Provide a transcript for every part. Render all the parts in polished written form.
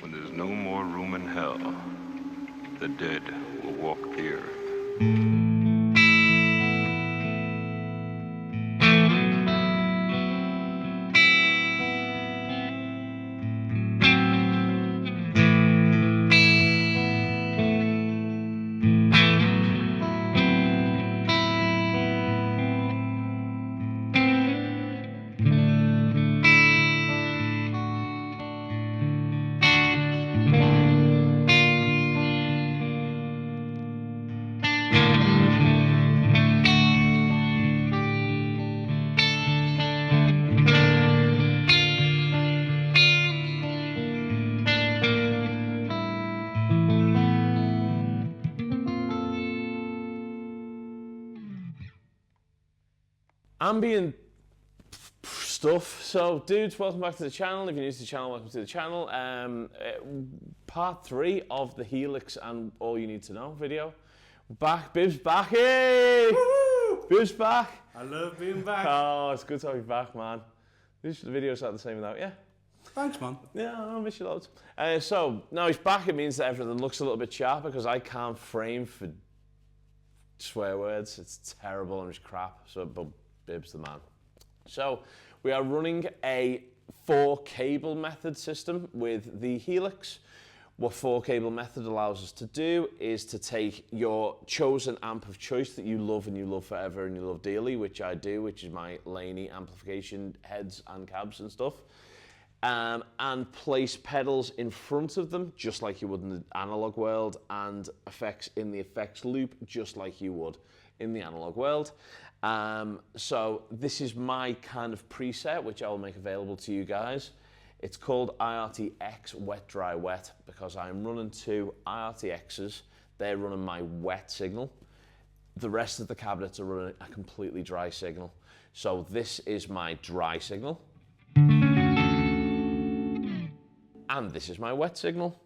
When there's no more room in hell, the dead will walk the earth. Ambient stuff. So, dudes, welcome back to the channel. If you're new to the channel, welcome to the channel. Part 3 of the Helix and All You Need to Know video. Back, Bib's back, hey! Woo-hoo! Bib's back. I love being back. Oh, it's good to have you back, man. The videos are the same without you. Thanks, man. Yeah, I miss you loads. So, now he's back, it means that everything looks a little bit sharper because I can't frame for swear words. It's terrible and it's crap. So, but Bib's the man. So we are running a 4-cable method system with the Helix. What 4-cable method allows us to do is to take your chosen amp of choice that you love and you love forever and you love dearly, which I do, which is my Laney Amplification heads and cabs and stuff, and place pedals in front of them just like you would in the analog world, and effects in the effects loop just like you would in the analog world. So this is my kind of preset, which I will make available to you guys. It's called IRT-X wet, dry, wet, because I'm running 2 IRT-X's. They're running my wet signal. The rest of the cabinets are running a completely dry signal. So this is my dry signal. And this is my wet signal.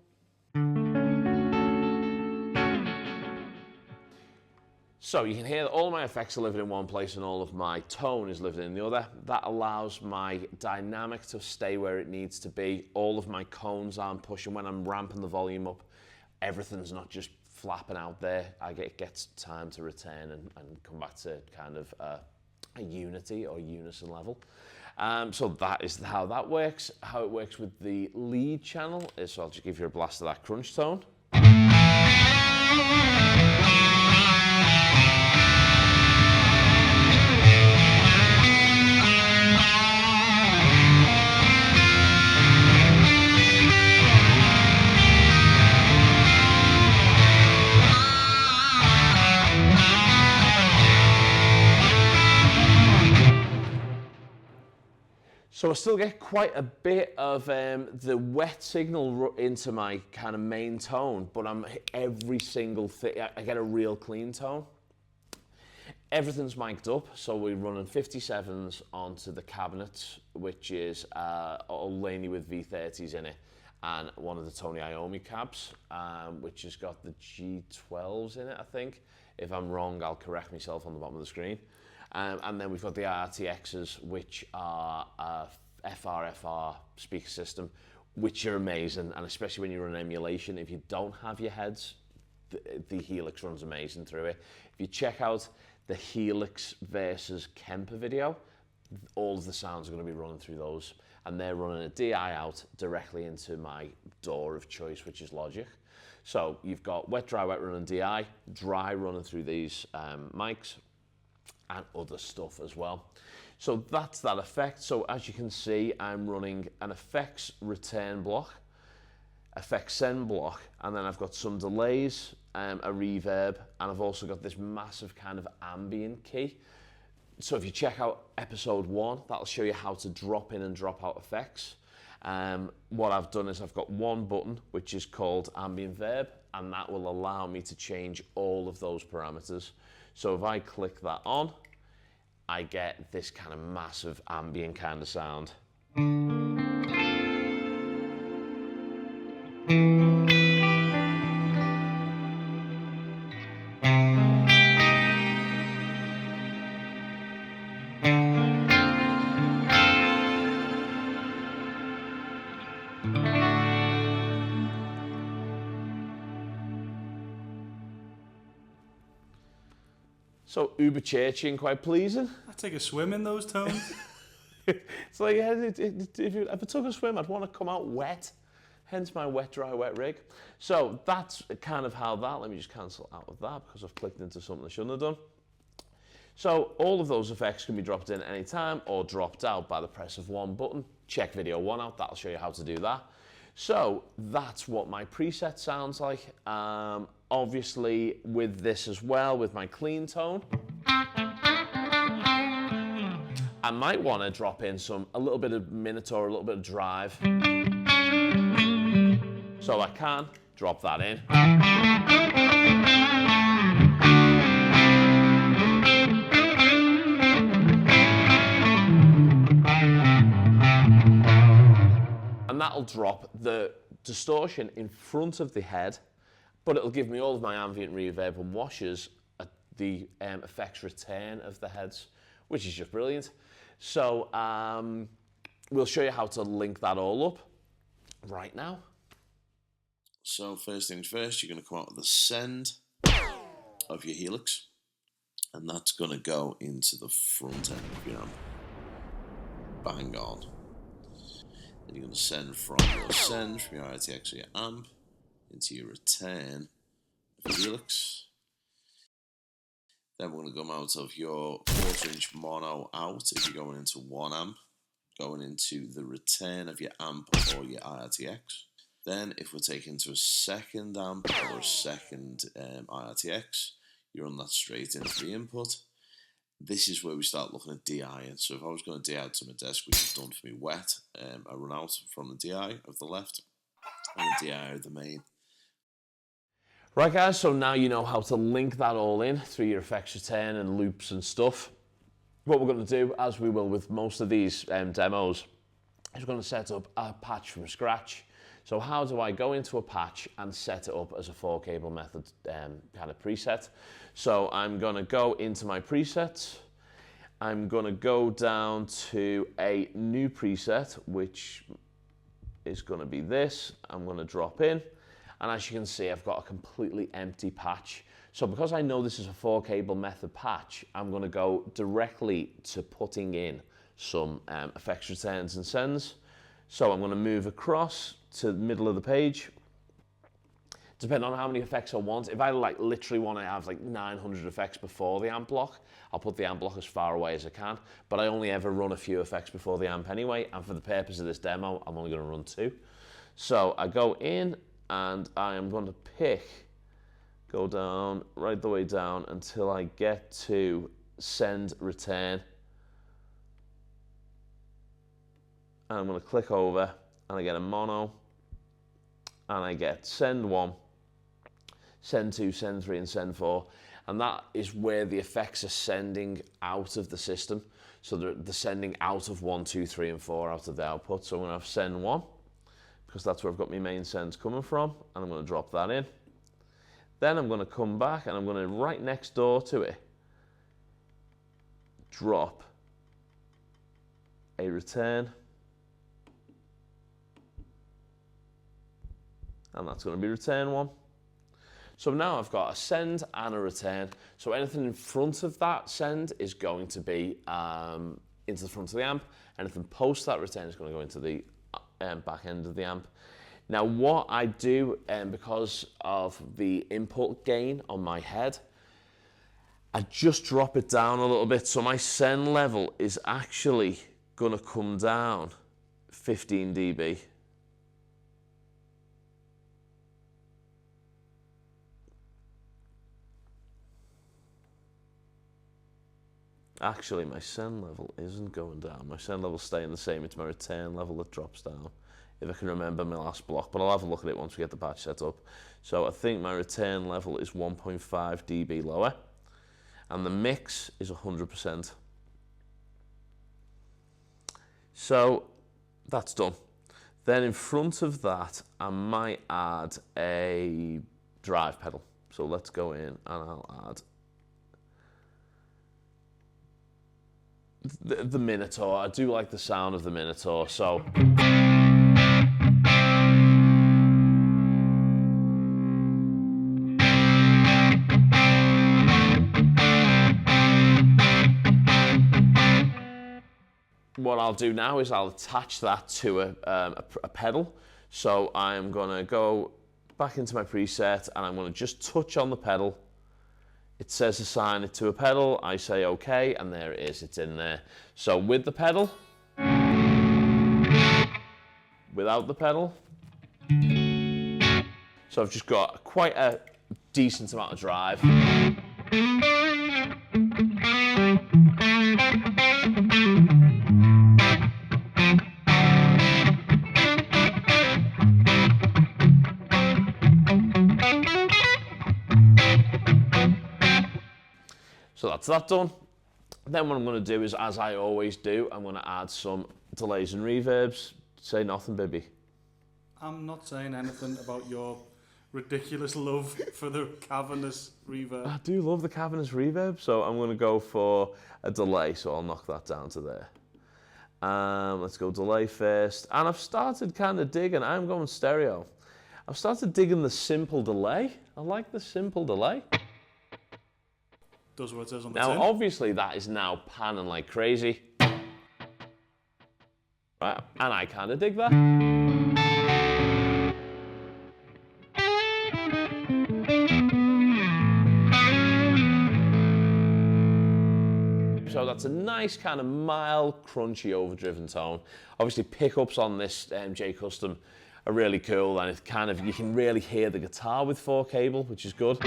So you can hear that all of my effects are living in one place and all of my tone is living in the other. That allows my dynamic to stay where it needs to be. All of my cones aren't pushing. When I'm ramping the volume up, everything's not just flapping out there. It gets time to return and come back to kind of a unity or unison level. So that is how that works. How it works with the lead channel is, so I'll just give you a blast of that crunch tone. So I still get quite a bit of the wet signal into my kind of main tone, but every single thing, I get a real clean tone. Everything's mic'd up, so we're running 57s onto the cabinets, which is all Laney with V30s in it, and one of the Tony Iommi cabs, which has got the G12s in it, I think. If I'm wrong, I'll correct myself on the bottom of the screen. And then we've got the IRT-X's, which are a FR speaker system, which are amazing. And especially when you run emulation, if you don't have your heads, the Helix runs amazing through it. If you check out the Helix versus Kemper video, all of the sounds are going to be running through those. And they're running a DI out directly into my DAW of choice, which is Logic. So you've got wet, dry, wet running DI, dry running through these mics, and other stuff as well. So that's that effect. So as you can see, I'm running an effects return block, effects send block, and then I've got some delays, a reverb, and I've also got this massive kind of ambient key. So if you check out episode 1, that'll show you how to drop in and drop out effects. What I've done is I've got one button, which is called ambient verb, and that will allow me to change all of those parameters. So if I click that on, I get this kind of massive ambient kind of sound. So uber churchy and quite pleasing. I take a swim in those tones. It's like, yeah, if I took a swim, I'd want to come out wet. Hence my wet, dry, wet rig. So that's kind of how that, let me just cancel out of that because I've clicked into something I shouldn't have done. So all of those effects can be dropped in any time or dropped out by the press of one button. Check video 1 out, that'll show you how to do that. So that's what my preset sounds like. Obviously with this as well, with my clean tone, I might want to drop in a little bit of Minotaur, a little bit of drive. So I can drop that in. And that'll drop the distortion in front of the head, but it'll give me all of my ambient reverb and washes at the effects return of the heads, which is just brilliant. So we'll show you how to link that all up right now. So first things first, you're going to come out with the send of your Helix, and that's going to go into the front end of your amp. Bang on. Then you're going to send from your IRT-X or your amp into your return of your Helix. Then we're going to come out of your 1/4" mono out if you're going into 1 amp, going into the return of your amp or your IRT-X. Then if we're taking to a second amp or a second IRT-X, you run that straight into the input. This is where we start looking at DIing. So if I was going to DI to my desk, which is done for me wet, I run out from the DI of the left and the DI of the main. Right guys, so now you know how to link that all in through your effects return and loops and stuff. What we're going to do, as we will with most of these demos, is we're going to set up a patch from scratch. So how do I go into a patch and set it up as a 4-cable method kind of preset? So I'm going to go into my presets. I'm going to go down to a new preset, which is going to be this. I'm going to drop in. And as you can see, I've got a completely empty patch. So because I know this is a 4-cable method patch, I'm going to go directly to putting in some effects returns and sends. So I'm going to move across to the middle of the page. Depending on how many effects I want, if I literally want to have 900 effects before the amp block, I'll put the amp block as far away as I can, but I only ever run a few effects before the amp anyway, and for the purpose of this demo, I'm only going to run 2. So I go in, and I am going to go down, right the way down until I get to send return. And I'm going to click over and I get a mono and I get send 1, send 2, send 3 and send 4. And that is where the effects are sending out of the system. So they're sending out of 1, 2, 3 and 4 out of the output. So I'm going to have send 1. Because that's where I've got my main sends coming from, and I'm going to drop that in. Then I'm going to come back and I'm going to, right next door to it, drop a return, and that's going to be return 1. So now I've got a send and a return. So anything in front of that send is going to be into the front of the amp. Anything post that return is going to go into the back end of the amp. Now what I do, because of the input gain on my head, I just drop it down a little bit. So my send level is actually going to come down 15 dB. Actually, my send level isn't going down. My send level's staying the same. It's my return level that drops down, if I can remember my last block. But I'll have a look at it once we get the patch set up. So I think my return level is 1.5 dB lower. And the mix is 100%. So that's done. Then in front of that, I might add a drive pedal. So let's go in and I'll add the Minotaur. I do like the sound of the Minotaur, so what I'll do now is I'll attach that to a pedal. So I'm gonna go back into my preset and I'm gonna just touch on the pedal. It says assign it to a pedal, I say okay, and there it is, it's in there. So with the pedal, without the pedal, so I've just got quite a decent amount of drive. So that's that done. Then what I'm going to do is, as I always do, I'm going to add some delays and reverbs. Say nothing, baby. I'm not saying anything about your ridiculous love for the cavernous reverb. I do love the cavernous reverb, so I'm going to go for a delay, so I'll knock that down to there. Let's go delay first. And I've started kind of digging, I'm going stereo. I've started digging the simple delay. I like the simple delay. Does what it says on the Now, tin. obviously, that is now panning like crazy. Right, and I kind of dig that. So that's a nice kind of mild, crunchy, overdriven tone. Obviously, pickups on this J Custom are really cool, and it kind of, you can really hear the guitar with 4 cable, which is good.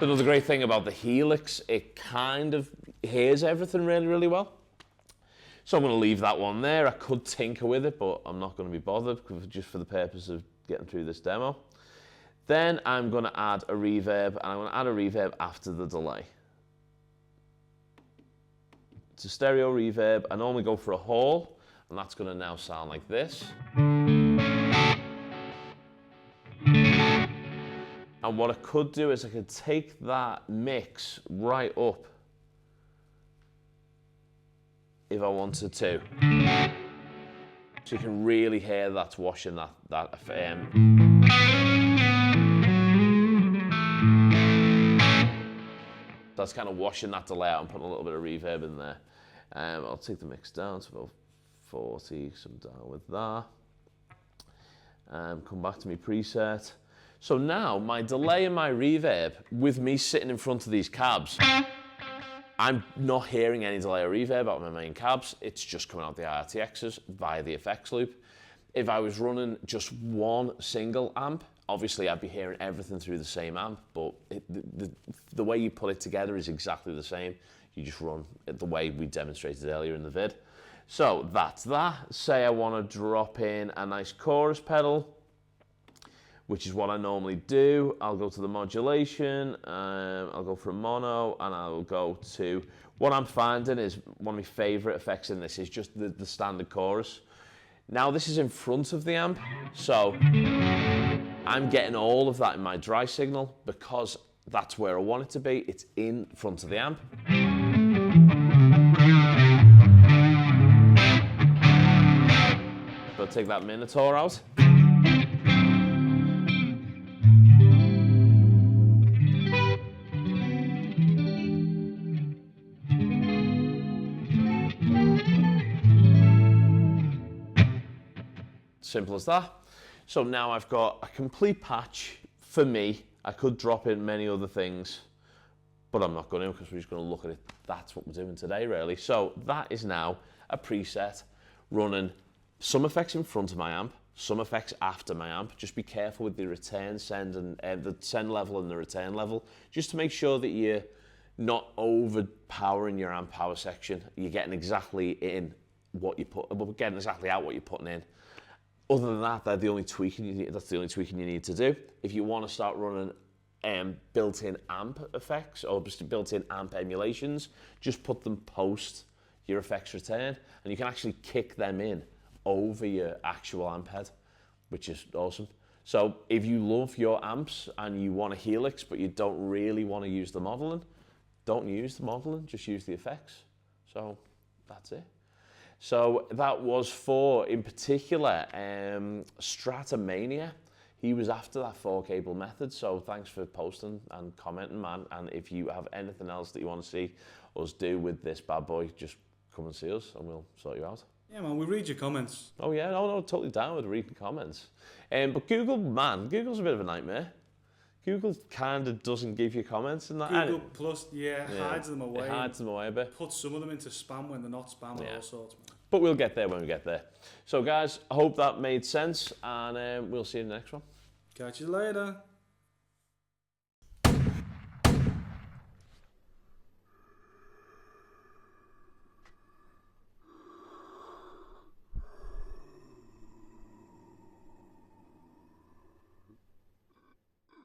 Another great thing about the Helix, it kind of hears everything really, really well. So I'm going to leave that one there. I could tinker with it, but I'm not going to be bothered just for the purpose of getting through this demo. Then I'm going to add a reverb, and I'm going to add a reverb after the delay. It's a stereo reverb. I normally go for a hall, and that's going to now sound like this. And what I could do is I could take that mix right up if I wanted to. So you can really hear that's washing that that's kind of washing that delay out and putting a little bit of reverb in there. I'll take the mix down to about 40, so I'm down with that. Come back to my preset. So now my delay and my reverb, with me sitting in front of these cabs, I'm not hearing any delay or reverb out of my main cabs. It's just coming out the IRT-X's via the effects loop. If I was running just one single amp, obviously I'd be hearing everything through the same amp, but the way you put it together is exactly the same. You just run it the way we demonstrated earlier in the vid. So that's that. Say I want to drop in a nice chorus pedal, which is what I normally do. I'll go to the modulation, I'll go for a mono, and I'll go to, what I'm finding is one of my favorite effects in this is just the standard chorus. Now this is in front of the amp, so I'm getting all of that in my dry signal because that's where I want it to be. It's in front of the amp. But take that Minotaur out. Simple as that. So now I've got a complete patch for me. I could drop in many other things, but I'm not going to because we're just going to look at it. That's what we're doing today, really. So that is now a preset running some effects in front of my amp, some effects after my amp. Just be careful with the return, send, and the send level and the return level, just to make sure that you're not overpowering your amp power section. You're getting exactly in what you put, but getting exactly out what you're putting in. Other than that, that's the only tweaking you need to do. If you want to start running built-in amp effects or just built-in amp emulations, just put them post your effects return, and you can actually kick them in over your actual amp head, which is awesome. So if you love your amps and you want a Helix, but you don't really want to use the modeling, don't use the modeling, just use the effects. So that's it. So that was for, in particular, Stratomania. he was after that 4 cable method. So thanks for posting and commenting, man. And if you have anything else that you want to see us do with this bad boy, just come and see us and we'll sort you out. Yeah, man, we read your comments. Oh yeah, no, totally down with reading comments. But Google, man, Google's a bit of a nightmare. Google kind of doesn't give you comments and that. Google Plus, hides them away. It hides them away a bit. Put some of them into spam when they're not spam and all sorts, man. But we'll get there when we get there. So guys, I hope that made sense, and we'll see you in the next one. Catch you later.